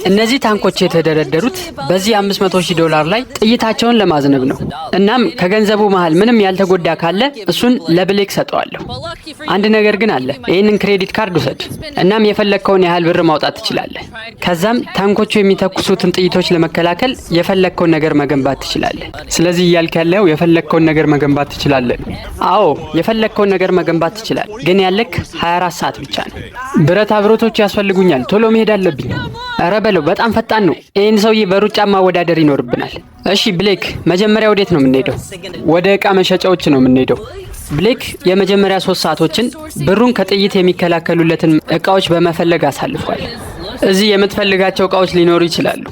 እነዚህ ታንኮች የተደረደሩት በዚህ $500,000 ላይ ጥይታቸውን ለማዝነብ ነው። እናም ከገንዘቡ መሃል ምንም ያልተጎዳ ካለ እሱን ለብሌክ ሰጠዋለሁ። አንድ ነገር ግን አለ። ይህንን ክሬዲት ካርድ ውሰድ። እናም የፈለግከውን ያህል ብር ማውጣት ትችላለህ። ከዛም ታንኮቹ የሚተኩሱትን ጥይቶች ለመከላከል የፈለግከውን ነገር መገንባት ትችላለህ። ስለዚህ እያልክ ያለው የፈለግከውን ነገር መገንባት ትችላለህ? አዎ፣ የፈለግከውን ነገር መገንባት ትችላለህ። ግን ያለክ 24 ሰዓት ብቻ ነው። ብረታ ብረቶች ያስፈልጉኛል። ቶሎ መሄድ አለብኝ። ኧረ በለው፣ በጣም ፈጣን ነው። ይህን ሰውዬ በሩጫ ማወዳደር ይኖርብናል። እሺ ብሌክ፣ መጀመሪያ ወዴት ነው የምንሄደው? ወደ ዕቃ መሸጫዎች ነው የምንሄደው። ብሌክ የመጀመሪያ 3 ሰዓቶችን ብሩን ከጥይት የሚከላከሉለትን ዕቃዎች በመፈለግ አሳልፏል። እዚህ የምትፈልጋቸው ዕቃዎች ሊኖሩ ይችላሉ።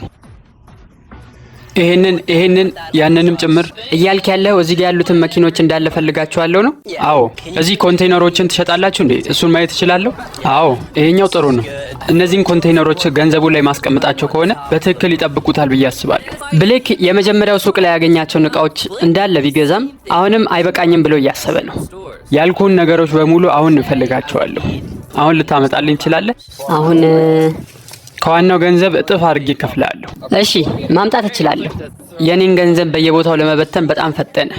ይሄንን ያንንም ጭምር እያልክ ያለው እዚህ ጋር ያሉትን መኪኖች እንዳለ ፈልጋቸዋለሁ ነው? አዎ። እዚህ ኮንቴይነሮችን ትሸጣላችሁ እንዴ? እሱን ማየት እችላለሁ? አዎ፣ ይሄኛው ጥሩ ነው። እነዚህን ኮንቴይነሮች ገንዘቡ ላይ ማስቀመጣቸው ከሆነ በትክክል ይጠብቁታል ብዬ አስባለሁ። ብሌክ የመጀመሪያው ሱቅ ላይ ያገኛቸውን ዕቃዎች እንዳለ ቢገዛም አሁንም አይበቃኝም ብሎ እያሰበ ነው። ያልኩን ነገሮች በሙሉ አሁን እፈልጋቸዋለሁ። አሁን ልታመጣልኝ ትችላለህ? አሁን ከዋናው ገንዘብ እጥፍ አድርጌ እከፍላለሁ። እሺ፣ ማምጣት እችላለሁ። የኔን ገንዘብ በየቦታው ለመበተን በጣም ፈጠነ።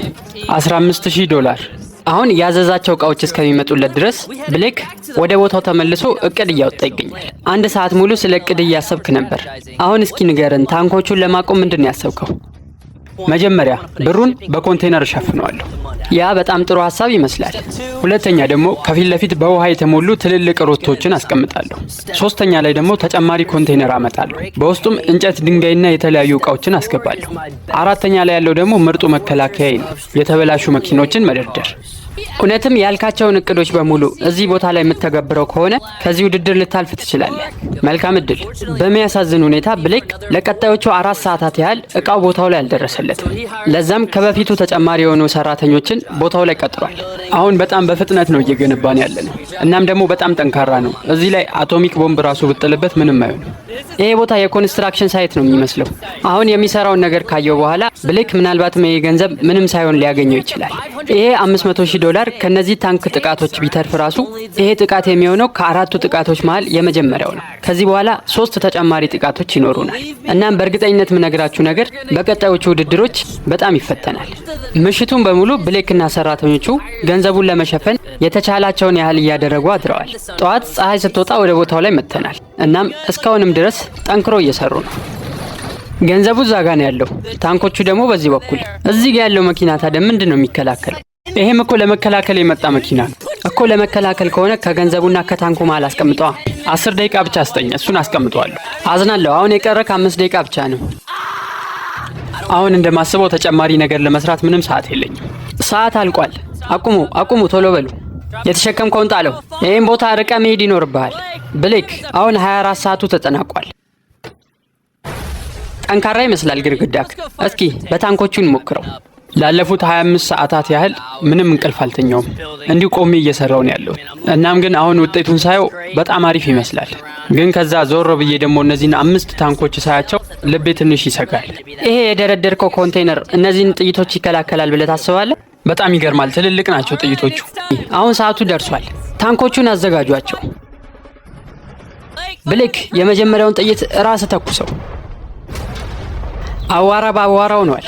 $15,000። አሁን ያዘዛቸው ዕቃዎች እስከሚመጡለት ድረስ ብሌክ ወደ ቦታው ተመልሶ እቅድ እያወጣ ይገኛል። 1 ሰዓት ሙሉ ስለ እቅድ እያሰብክ ነበር። አሁን እስኪ ንገረን፣ ታንኮቹን ለማቆም ምንድን ነው ያሰብከው? መጀመሪያ ብሩን በኮንቴይነር እሸፍነዋለሁ። ያ በጣም ጥሩ ሐሳብ ይመስላል። ሁለተኛ ደግሞ ከፊት ለፊት በውሃ የተሞሉ ትልልቅ ሮቶችን አስቀምጣለሁ። ሶስተኛ ላይ ደግሞ ተጨማሪ ኮንቴይነር አመጣለሁ። በውስጡም እንጨት፣ ድንጋይና የተለያዩ ዕቃዎችን አስገባለሁ። አራተኛ ላይ ያለው ደግሞ ምርጡ መከላከያ ነው፣ የተበላሹ መኪኖችን መደርደር። እውነትም ያልካቸውን እቅዶች በሙሉ እዚህ ቦታ ላይ የምትተገብረው ከሆነ ከዚህ ውድድር ልታልፍ ትችላለህ። መልካም እድል። በሚያሳዝን ሁኔታ ብሌክ ለቀጣዮቹ 4 ሰዓታት ያህል ዕቃው ቦታው ላይ አልደረሰለትም። ለዛም ከበፊቱ ተጨማሪ የሆኑ ሰራተኞችን ቦታው ላይ ቀጥሯል። አሁን በጣም በፍጥነት ነው እየገነባን ያለነው። እናም ደግሞ በጣም ጠንካራ ነው። እዚህ ላይ አቶሚክ ቦምብ ራሱ ብጥልበት ምንም አይሆንም። ይሄ ቦታ የኮንስትራክሽን ሳይት ነው የሚመስለው። አሁን የሚሰራውን ነገር ካየው በኋላ ብሌክ ምናልባትም ይሄ ገንዘብ ምንም ሳይሆን ሊያገኘው ይችላል። ይሄ $500,000 ከነዚህ ታንክ ጥቃቶች ቢተርፍ ራሱ ይሄ ጥቃት የሚሆነው ከ4ቱ ጥቃቶች መሃል የመጀመሪያው ነው። ከዚህ በኋላ 3 ተጨማሪ ጥቃቶች ይኖሩናል። እናም በእርግጠኝነት የምነግራችሁ ነገር በቀጣዮቹ ውድድሮች በጣም ይፈተናል። ምሽቱን በሙሉ ብሌክና ሰራተኞቹ ገንዘቡን ለመሸፈን የተቻላቸውን ያህል እያደረጉ አድረዋል። ጠዋት ፀሐይ ስትወጣ ወደ ቦታው ላይ መጥተናል። እናም እስካሁንም ድረስ ጠንክሮ እየሰሩ ነው። ገንዘቡ እዛ ጋ ነው ያለው፣ ታንኮቹ ደግሞ በዚህ በኩል። እዚህ ጋር ያለው መኪና ታዲያ ምንድን ነው የሚከላከለው? ይሄም እኮ ለመከላከል የመጣ መኪና ነው እኮ። ለመከላከል ከሆነ ከገንዘቡና ከታንኩ መሃል አስቀምጠዋ። 10 ደቂቃ ብቻ አስጠኝ፣ እሱን አስቀምጠዋለሁ። አዝናለሁ፣ አሁን የቀረ ከ5 ደቂቃ ብቻ ነው። አሁን እንደማስበው ተጨማሪ ነገር ለመስራት ምንም ሰዓት የለኝም። ሰዓት አልቋል። አቁሙ፣ ቶሎ በሉ። የተሸከምከውን ጣለው። ይህም ቦታ ርቀ መሄድ ይኖርብሃል ብሌክ። አሁን 24 ሰዓቱ ተጠናቋል። ጠንካራ ይመስላል ግድግዳክ። እስኪ በታንኮቹ እንሞክረው። ላለፉት 25 ሰዓታት ያህል ምንም እንቅልፍ አልተኛውም። እንዲሁ ቆሜ እየሰራው ነው ያለው። እናም ግን አሁን ውጤቱን ሳየው በጣም አሪፍ ይመስላል። ግን ከዛ ዞር ብዬ ደግሞ እነዚህን 5 ታንኮች ሳያቸው ልቤ ትንሽ ይሰጋል። ይሄ የደረደርከው ኮንቴይነር እነዚህን ጥይቶች ይከላከላል ብለህ ታስባለህ? በጣም ይገርማል። ትልልቅ ናቸው ጥይቶቹ። አሁን ሰዓቱ ደርሷል። ታንኮቹን አዘጋጇቸው። ብሌክ የመጀመሪያውን ጥይት ራስ ተኩሰው። አዋራ በአዋራ ሆኗል።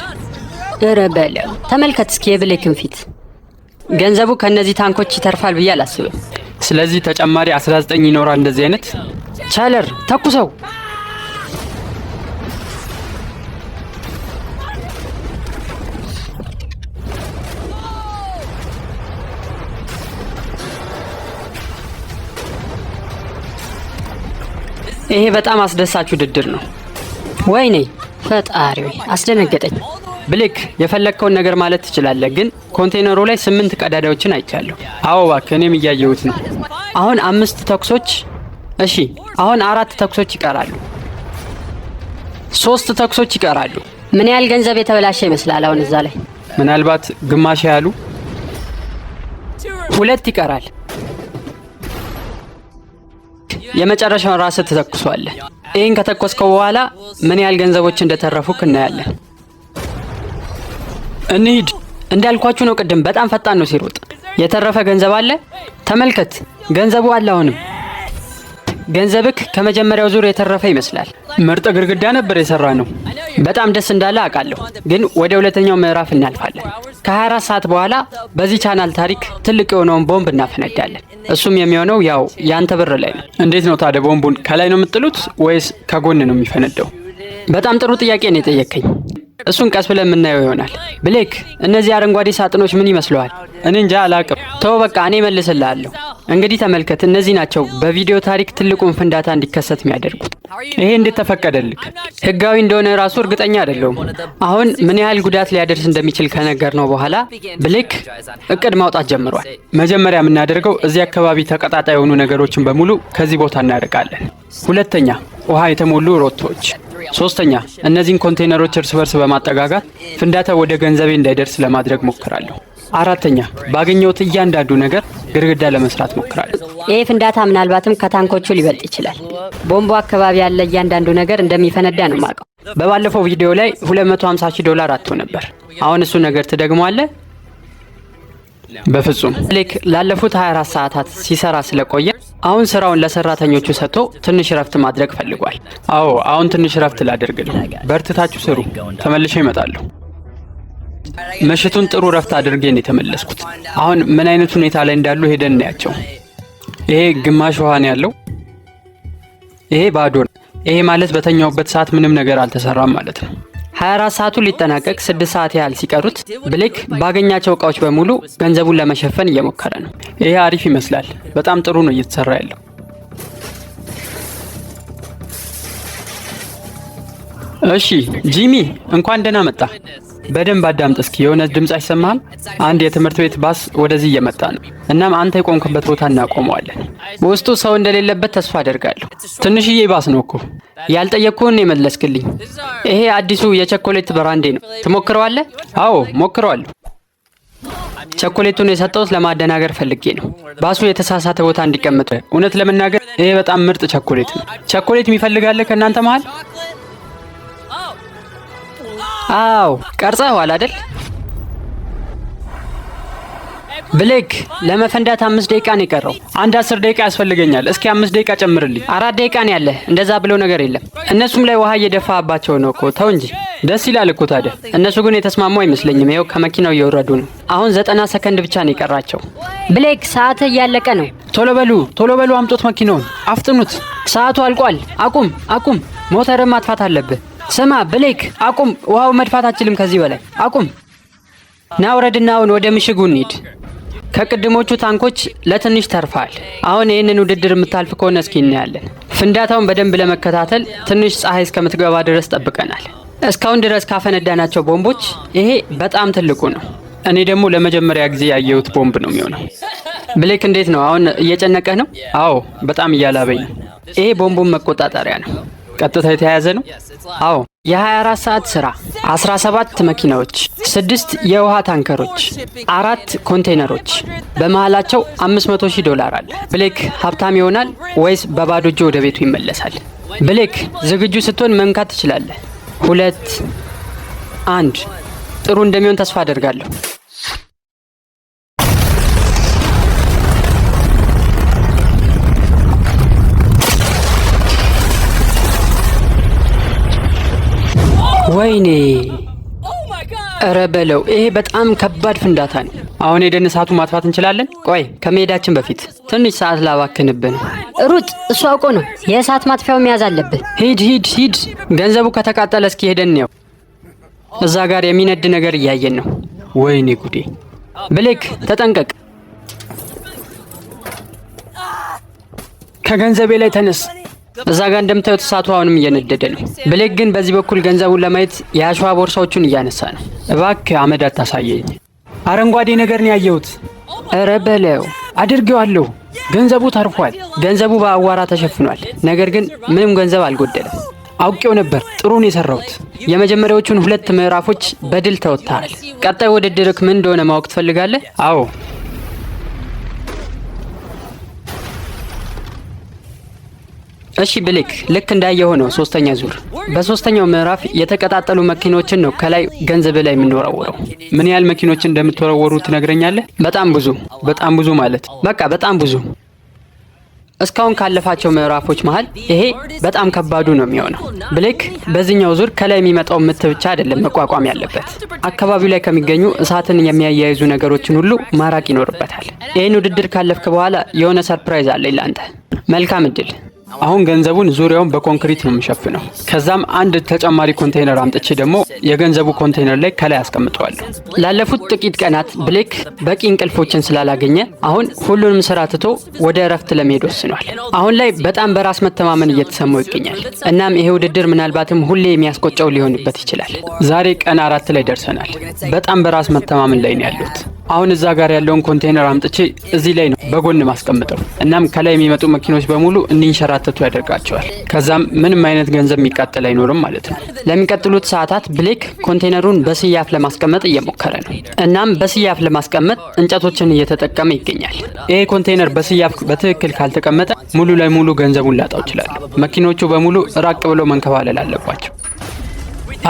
እረበለው፣ ተመልከት እስኪ የብሌክን ፊት። ገንዘቡ ከነዚህ ታንኮች ይተርፋል ብዬ አላስብም። ስለዚህ ተጨማሪ 19 ይኖራል። እንደዚህ አይነት ቻለር ተኩሰው። ይሄ በጣም አስደሳች ውድድር ነው። ወይኔ ፈጣሪ፣ አስደነገጠኝ። ብሌክ የፈለግከውን ነገር ማለት ትችላለህ፣ ግን ኮንቴይነሩ ላይ 8 ቀዳዳዎችን አይቻለሁ። አዎ እባክህ፣ እኔም እያየሁት ነው። አሁን 5 ተኩሶች። እሺ፣ አሁን 4 ተኩሶች ይቀራሉ። 3 ተኩሶች ይቀራሉ። ምን ያህል ገንዘብ የተበላሸ ይመስላል አሁን እዛ ላይ? ምናልባት ግማሽ ያህሉ። 2 ይቀራል። የመጨረሻውን ራስህ ትተኩሷለህ። ይህን ከተኮስከው በኋላ ምን ያህል ገንዘቦች እንደተረፉ እናያለን። እንሂድ። እንዳልኳችሁ ነው ቅድም፣ በጣም ፈጣን ነው ሲሮጥ። የተረፈ ገንዘብ አለ፣ ተመልከት። ገንዘቡ አለ። አሁንም ገንዘብክ ከመጀመሪያው ዙር የተረፈ ይመስላል። ምርጥ ግድግዳ ነበር የሰራ ነው። በጣም ደስ እንዳለ አውቃለሁ፣ ግን ወደ ሁለተኛው ምዕራፍ እናልፋለን። ከ24 ሰዓት በኋላ በዚህ ቻናል ታሪክ ትልቅ የሆነውን ቦምብ እናፈነዳለን። እሱም የሚሆነው ያው ያንተ ብር ላይ ነው። እንዴት ነው ታዲያ ቦምቡን ከላይ ነው የምጥሉት ወይስ ከጎን ነው የሚፈነደው? በጣም ጥሩ ጥያቄ ነው የጠየቀኝ። እሱን ቀስ ብለን የምናየው ይሆናል። ብሌክ፣ እነዚህ አረንጓዴ ሳጥኖች ምን ይመስለዋል? እኔ እንጃ አላቅም። ተው በቃ እኔ መልስልሃለሁ። እንግዲህ ተመልከት፣ እነዚህ ናቸው በቪዲዮ ታሪክ ትልቁን ፍንዳታ እንዲከሰት የሚያደርጉት። ይሄ እንዴት ተፈቀደልክ? ህጋዊ እንደሆነ ራሱ እርግጠኛ አይደለሁም። አሁን ምን ያህል ጉዳት ሊያደርስ እንደሚችል ከነገር ነው በኋላ ብሌክ እቅድ ማውጣት ጀምሯል። መጀመሪያ የምናደርገው እዚህ አካባቢ ተቀጣጣይ የሆኑ ነገሮችን በሙሉ ከዚህ ቦታ እናርቃለን። ሁለተኛ፣ ውሃ የተሞሉ ሮቶዎች። ሶስተኛ፣ እነዚህን ኮንቴነሮች እርስ በርስ በማጠጋጋት ፍንዳታ ወደ ገንዘቤ እንዳይደርስ ለማድረግ ሞክራለሁ። አራተኛ፣ ባገኘሁት እያንዳንዱ ነገር ግድግዳ ለመስራት ሞክራለሁ። ይሄ ፍንዳታ ምናልባትም ከታንኮቹ ሊበልጥ ይችላል። ቦምቡ አካባቢ ያለ እያንዳንዱ ነገር እንደሚፈነዳ ነው የማውቀው። በባለፈው ቪዲዮ ላይ $250,000 አጥቶ ነበር። አሁን እሱ ነገር ትደግመዋለህ? በፍጹም። ብሌክ ላለፉት 24 ሰዓታት ሲሰራ ስለቆየ አሁን ስራውን ለሰራተኞቹ ሰጥቶ ትንሽ ረፍት ማድረግ ፈልጓል። አዎ፣ አሁን ትንሽ ረፍት ላደርግ ነው። በርትታችሁ ስሩ፣ ተመልሼ እመጣለሁ። ምሽቱን ጥሩ ረፍት አድርጌ ነው የተመለስኩት። አሁን ምን አይነት ሁኔታ ላይ እንዳሉ ሄደን እናያቸው። ይሄ ግማሽ ውሃ ነው ያለው፣ ይሄ ባዶ ነው። ይሄ ማለት በተኛውበት ሰዓት ምንም ነገር አልተሰራም ማለት ነው። 24 ሰዓቱ ሊጠናቀቅ 6 ሰዓት ያህል ሲቀሩት ብሌክ ባገኛቸው እቃዎች በሙሉ ገንዘቡን ለመሸፈን እየሞከረ ነው። ይሄ አሪፍ ይመስላል። በጣም ጥሩ ነው እየተሰራ ያለው። እሺ ጂሚ፣ እንኳን ደህና መጣ። በደንብ አዳምጥ እስኪ። የሆነ ድምጽ አይሰማህም? አንድ የትምህርት ቤት ባስ ወደዚህ እየመጣ ነው። እናም አንተ የቆምክበት ቦታ እናቆመዋለን። በውስጡ ሰው እንደሌለበት ተስፋ አደርጋለሁ። ትንሽዬ ባስ ነው እኮ። ያልጠየቅኩህን የመለስክልኝ። ይሄ አዲሱ የቸኮሌት ብራንዴ ነው። ትሞክረዋለህ? አዎ ሞክረዋለሁ። ቸኮሌቱን የሰጠሁት ለማደናገር ፈልጌ ነው፣ ባሱ የተሳሳተ ቦታ እንዲቀመጥ። እውነት ለመናገር ይሄ በጣም ምርጥ ቸኮሌት ነው። ቸኮሌት የሚፈልጋለ ከእናንተ መሃል? አዎ ቀርጸኸዋል አይደል? ብሌክ፣ ለመፈንዳት 5 ደቂቃ ነው የቀረው። አንድ 10 ደቂቃ ያስፈልገኛል። እስኪ 5 ደቂቃ ጨምርልኝ። 4 ደቂቃ ነው ያለ። እንደዛ ብሎ ነገር የለም። እነሱም ላይ ውሃ እየደፋባቸው ነው እኮ። ተው እንጂ። ደስ ይላል እኮ ታዲያ። እነሱ ግን የተስማሙ አይመስለኝም። ይኸው ከመኪናው እየወረዱ ነው። አሁን 90 ሰከንድ ብቻ ነው የቀራቸው። ብሌክ፣ ሰዓት እያለቀ ነው። ቶሎ በሉ፣ አምጦት መኪናውን አፍጥኑት። ሰዓቱ አልቋል። አቁም። ሞተርን ማጥፋት አለብህ። ስማ ብሌክ፣ አቁም። ውሃው መድፋት አችልም ከዚህ በላይ አቁም። ና ውረድና አሁን ወደ ምሽጉ እንሂድ። ከቅድሞቹ ታንኮች ለትንሽ ተርፋል። አሁን ይህንን ውድድር የምታልፍ ከሆነ እስኪ እናያለን። ፍንዳታውን በደንብ ለመከታተል ትንሽ ፀሐይ እስከምትገባ ድረስ ጠብቀናል። እስካሁን ድረስ ካፈነዳናቸው ቦምቦች ይሄ በጣም ትልቁ ነው። እኔ ደግሞ ለመጀመሪያ ጊዜ ያየሁት ቦምብ ነው የሚሆነው። ብሌክ፣ እንዴት ነው አሁን? እየጨነቀህ ነው? አዎ በጣም እያላበኝ ነው። ይሄ ቦምቡን መቆጣጠሪያ ነው። ቀጥታ የተያያዘ ነው? አዎ። የ24 ሰዓት ስራ፣ 17 መኪናዎች፣ 6 የውሃ ታንከሮች፣ 4 ኮንቴነሮች፣ በመሃላቸው $500,000 አለ። ብሌክ ሀብታም ይሆናል ወይስ በባዶ እጁ ወደ ቤቱ ይመለሳል? ብሌክ ዝግጁ ስትሆን መንካት ትችላለህ። 2 1 ጥሩ እንደሚሆን ተስፋ አደርጋለሁ። ወይኔ! እረ በለው! ይሄ በጣም ከባድ ፍንዳታ ነው። አሁን ሄደን እሳቱን ማጥፋት እንችላለን? ቆይ ከመሄዳችን በፊት ትንሽ ሰዓት ላባክንብን። ሩጥ! እሱ አውቆ ነው። የእሳት ማጥፊያው መያዝ አለብህ። ሂድ። ገንዘቡ ከተቃጠለ እስኪ ሄደን ነው። እዛ ጋር የሚነድ ነገር እያየን ነው። ወይኔ ጉዴ! ብሌክ ተጠንቀቅ። ከገንዘቤ ላይ ተነስ። እዛ ጋር እንደምታዩት እሳቱ አሁንም እየነደደ ነው። ብሌክ ግን በዚህ በኩል ገንዘቡን ለማየት የአሸዋ ቦርሳዎቹን እያነሳ ነው። እባክህ አመድ አታሳየኝ። አረንጓዴ ነገር ነው ያየሁት። እረ በለው! አድርጌዋለሁ። ገንዘቡ ተርፏል። ገንዘቡ በአዋራ ተሸፍኗል። ነገር ግን ምንም ገንዘብ አልጎደለም። አውቄው ነበር። ጥሩ ነው የሰራሁት። የመጀመሪያዎቹን 2 ምዕራፎች በድል ተወጥተሃል። ቀጣይ ውድድርክ ምን እንደሆነ ማወቅ ትፈልጋለህ? አዎ። እሺ ብሌክ፣ ልክ እንዳየው ነው 3ኛ ዙር። በ3ኛው ምዕራፍ የተቀጣጠሉ መኪኖችን ነው ከላይ ገንዘብ ላይ የምንወረውረው። ምን ያህል መኪኖችን እንደምትወረወሩ ትነግረኛለህ? በጣም ብዙ ማለት በቃ በጣም ብዙ። እስካሁን ካለፋቸው ምዕራፎች መሃል ይሄ በጣም ከባዱ ነው የሚሆነው። ብሌክ በዚህኛው ዙር ከላይ የሚመጣው ምት ብቻ አይደለም መቋቋም ያለበት፣ አካባቢው ላይ ከሚገኙ እሳትን የሚያያይዙ ነገሮችን ሁሉ ማራቅ ይኖርበታል። ይህን ውድድር ካለፍክ በኋላ የሆነ ሰርፕራይዝ አለኝ ላንተ። መልካም እድል። አሁን ገንዘቡን ዙሪያውን በኮንክሪት ነው የምሸፍነው። ከዛም አንድ ተጨማሪ ኮንቴይነር አምጥቼ ደግሞ የገንዘቡ ኮንቴይነር ላይ ከላይ አስቀምጠዋለሁ። ላለፉት ጥቂት ቀናት ብሌክ በቂ እንቅልፎችን ስላላገኘ አሁን ሁሉንም ስራ ትቶ ወደ እረፍት ለመሄድ ወስኗል። አሁን ላይ በጣም በራስ መተማመን እየተሰማው ይገኛል። እናም ይሄ ውድድር ምናልባትም ሁሌ የሚያስቆጨው ሊሆንበት ይችላል። ዛሬ ቀን 4 ላይ ደርሰናል። በጣም በራስ መተማመን ላይ ነው ያሉት። አሁን እዛ ጋር ያለውን ኮንቴይነር አምጥቼ እዚህ ላይ ነው በጎን ማስቀምጠው። እናም ከላይ የሚመጡ መኪኖች በሙሉ እንዲንሸራተቱ ያደርጋቸዋል። ከዛም ምንም አይነት ገንዘብ የሚቃጠል አይኖርም ማለት ነው። ለሚቀጥሉት ሰዓታት ብሌክ ኮንቴይነሩን በስያፍ ለማስቀመጥ እየሞከረ ነው። እናም በስያፍ ለማስቀመጥ እንጨቶችን እየተጠቀመ ይገኛል። ይሄ ኮንቴይነር በስያፍ በትክክል ካልተቀመጠ ሙሉ ለሙሉ ገንዘቡን ላጣው ይችላል። መኪኖቹ በሙሉ ራቅ ብለው መንከባለል አለባቸው።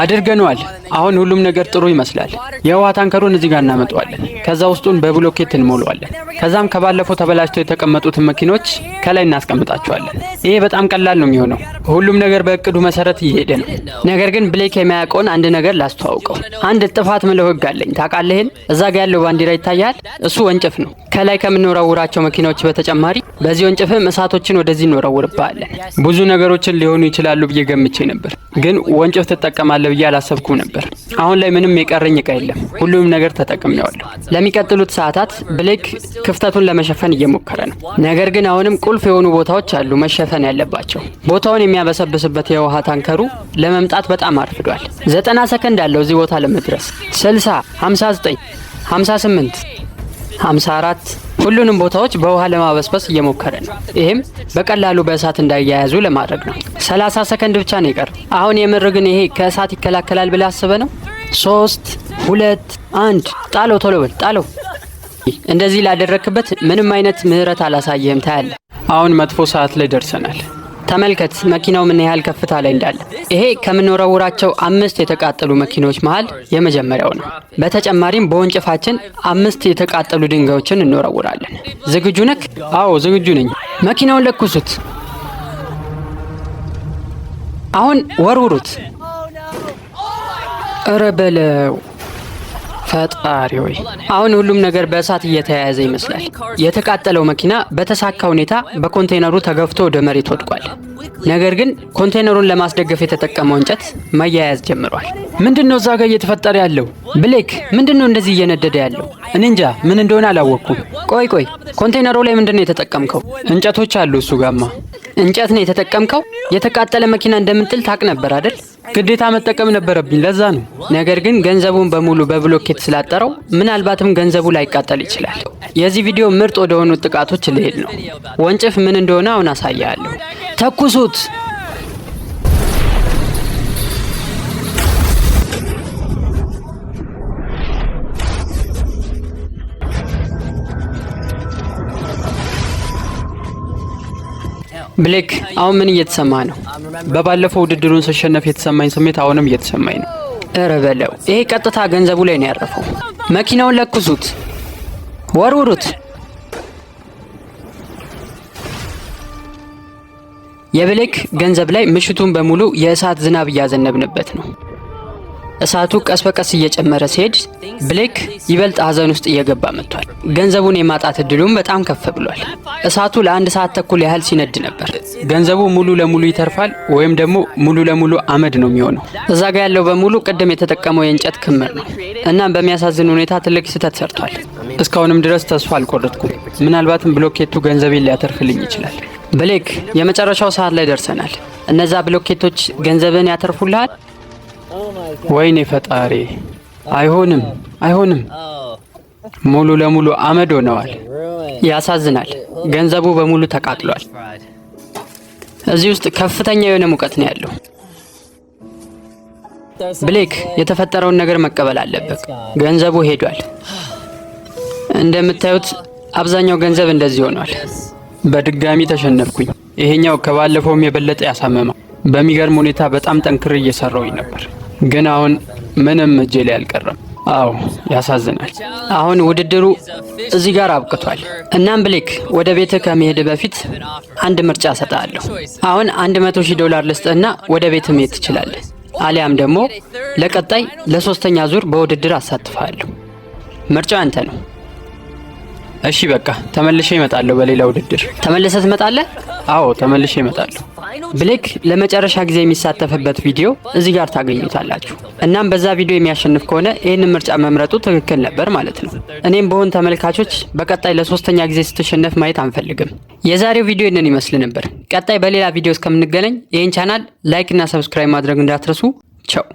አድርገነዋል። አሁን ሁሉም ነገር ጥሩ ይመስላል። የውሃ ታንከሩን እዚህ ጋር እናመጣዋለን። ከዛ ውስጡን በብሎኬት እንሞላዋለን። ከዛም ከባለፈው ተበላሽተው የተቀመጡትን መኪኖች ከላይ እናስቀምጣቸዋለን። ይሄ በጣም ቀላል ነው የሚሆነው። ሁሉም ነገር በእቅዱ መሰረት እየሄደ ነው። ነገር ግን ብሌክ የሚያውቀውን አንድ ነገር ላስተዋውቀው። አንድ ጥፋት ምለው ህግ አለኝ። ታውቃለህ? እዛ ጋር ያለው ባንዲራ ይታያል? እሱ ወንጭፍ ነው። ከላይ ከምንወረውራቸው መኪናዎች በተጨማሪ በዚህ ወንጭፍም እሳቶችን ወደዚህ እንወረውርባለን። ብዙ ነገሮችን ሊሆኑ ይችላሉ ብዬ ገምቼ ነበር፣ ግን ወንጭፍ ትጠቀማለህ ብዬ አላሰብኩም ነበር። አሁን ላይ ምንም የቀረኝ እቃ የለም። ሁሉም ነገር ተጠቅሜዋለሁ። ለሚቀጥሉት ሰዓታት ብሌክ ክፍተቱን ለመሸፈን እየሞከረ ነው። ነገር ግን አሁንም ቁልፍ የሆኑ ቦታዎች አሉ መሸፈን ያለባቸው። ቦታውን የሚያበሰብስበት የውሃ ታንከሩ ለመምጣት በጣም አርፍዷል። 90 ሰከንድ አለው እዚህ ቦታ ለመድረስ። 60፣ 59፣ 58፣ 54 ሁሉንም ቦታዎች በውሃ ለማበስበስ እየሞከረ ነው። ይሄም በቀላሉ በእሳት እንዳያያዙ ለማድረግ ነው። 30 ሰከንድ ብቻ ነው የቀረው። አሁን የምር ግን ይሄ ከእሳት ይከላከላል ብለህ አስበህ ነው? 3፣ 2፣ 1 ጣለው፣ ቶሎ በል ጣለው። እንደዚህ ላደረክበት ምንም አይነት ምህረት አላሳየህም። ታያለህ። አሁን መጥፎ ሰዓት ላይ ደርሰናል። ተመልከት መኪናው ምን ያህል ከፍታ ላይ እንዳለ። ይሄ ከምንወረውራቸው 5 የተቃጠሉ መኪኖች መሃል የመጀመሪያው ነው። በተጨማሪም በወንጭፋችን 5 የተቃጠሉ ድንጋዮችን እንወረውራለን። ዝግጁ ነክ? አዎ ዝግጁ ነኝ። መኪናውን ለኩሱት። አሁን ወርውሩት። እረ በለው ፈጣሪ ሆይ! አሁን ሁሉም ነገር በእሳት እየተያያዘ ይመስላል። የተቃጠለው መኪና በተሳካ ሁኔታ በኮንቴይነሩ ተገፍቶ ወደ መሬት ወድቋል። ነገር ግን ኮንቴይነሩን ለማስደገፍ የተጠቀመው እንጨት መያያዝ ጀምሯል። ምንድነው እዛ ጋር እየተፈጠረ ያለው? ብሌክ ምንድነው እንደዚህ እየነደደ ያለው? እኔ እንጃ ምን እንደሆነ አላወቅኩም። ቆይ ኮንቴይነሩ ላይ ምንድነው የተጠቀምከው? እንጨቶች አሉ እሱ ጋማ። እንጨት ነው የተጠቀምከው? የተቃጠለ መኪና እንደምንጥል ታቅ ነበር አይደል? ግዴታ መጠቀም ነበረብኝ፣ ለዛ ነው። ነገር ግን ገንዘቡን በሙሉ በብሎኬት ስላጠረው ምናልባትም ገንዘቡ ላይቃጠል ይችላል። የዚህ ቪዲዮ ምርጥ ወደ ሆኑ ጥቃቶች ልሄድ ነው። ወንጭፍ ምን እንደሆነ አሁን አሳያለሁ። ተኩሱት! ብሌክ አሁን ምን እየተሰማ ነው? በባለፈው ውድድሩን ስሸነፍ የተሰማኝ ስሜት አሁንም እየተሰማኝ ነው። እረ በለው፣ ይሄ ቀጥታ ገንዘቡ ላይ ነው ያረፈው። መኪናውን ለኩሱት፣ ወርውሩት። የብሌክ ገንዘብ ላይ ምሽቱን በሙሉ የእሳት ዝናብ እያዘነብንበት ነው። እሳቱ ቀስ በቀስ እየጨመረ ሲሄድ ብሌክ ይበልጥ ሀዘን ውስጥ እየገባ መጥቷል። ገንዘቡን የማጣት እድሉም በጣም ከፍ ብሏል። እሳቱ ለ1 ሰዓት ተኩል ያህል ሲነድ ነበር። ገንዘቡ ሙሉ ለሙሉ ይተርፋል ወይም ደግሞ ሙሉ ለሙሉ አመድ ነው የሚሆነው። እዛ ጋ ያለው በሙሉ ቅድም የተጠቀመው የእንጨት ክምር ነው። እናም በሚያሳዝን ሁኔታ ትልቅ ስህተት ሰርቷል። እስካሁንም ድረስ ተስፋ አልቆረጥኩም። ምናልባትም ብሎኬቱ ገንዘቤን ሊያተርፍልኝ ይችላል። ብሌክ የመጨረሻው ሰዓት ላይ ደርሰናል። እነዛ ብሎኬቶች ገንዘብን ያተርፉልሃል? ወይኔ ፈጣሪ! አይሆንም። ሙሉ ለሙሉ አመድ ሆነዋል። ያሳዝናል። ገንዘቡ በሙሉ ተቃጥሏል። እዚህ ውስጥ ከፍተኛ የሆነ ሙቀት ነው ያለው። ብሌክ የተፈጠረውን ነገር መቀበል አለበት። ገንዘቡ ሄዷል። እንደምታዩት አብዛኛው ገንዘብ እንደዚህ ሆኗል። በድጋሚ ተሸነፍኩኝ። ይሄኛው ከባለፈውም የበለጠ ያሳመመው። በሚገርም ሁኔታ በጣም ጠንክሬ እየሰራሁኝ ነበር፣ ግን አሁን ምንም እጄ ላይ አልቀረም። አዎ ያሳዝናል። አሁን ውድድሩ እዚህ ጋር አብቅቷል። እናም ብሌክ ወደ ቤትህ ከመሄድ በፊት አንድ ምርጫ እሰጥሃለሁ። አሁን $100,000 ልስጥህና ወደ ቤትህ መሄድ ትችላለህ። አሊያም ደግሞ ለቀጣይ ለሶስተኛ ዙር በውድድር አሳትፍሃለሁ። ምርጫው አንተ ነው። እሺ በቃ ተመልሼ እመጣለሁ። በሌላ ውድድር ተመልሰህ ትመጣለህ? አዎ ተመልሼ እመጣለሁ። ብሌክ ለመጨረሻ ጊዜ የሚሳተፍበት ቪዲዮ እዚህ ጋር ታገኙታላችሁ። እናም በዛ ቪዲዮ የሚያሸንፍ ከሆነ ይህንን ምርጫ መምረጡ ትክክል ነበር ማለት ነው። እኔም በሆን ተመልካቾች በቀጣይ ለሶስተኛ ጊዜ ስትሸነፍ ማየት አንፈልግም። የዛሬው ቪዲዮ ይህንን ይመስል ነበር። ቀጣይ በሌላ ቪዲዮ እስከምንገናኝ ይህን ቻናል ላይክ እና ሰብስክራይብ ማድረግ እንዳትረሱ። ቻው።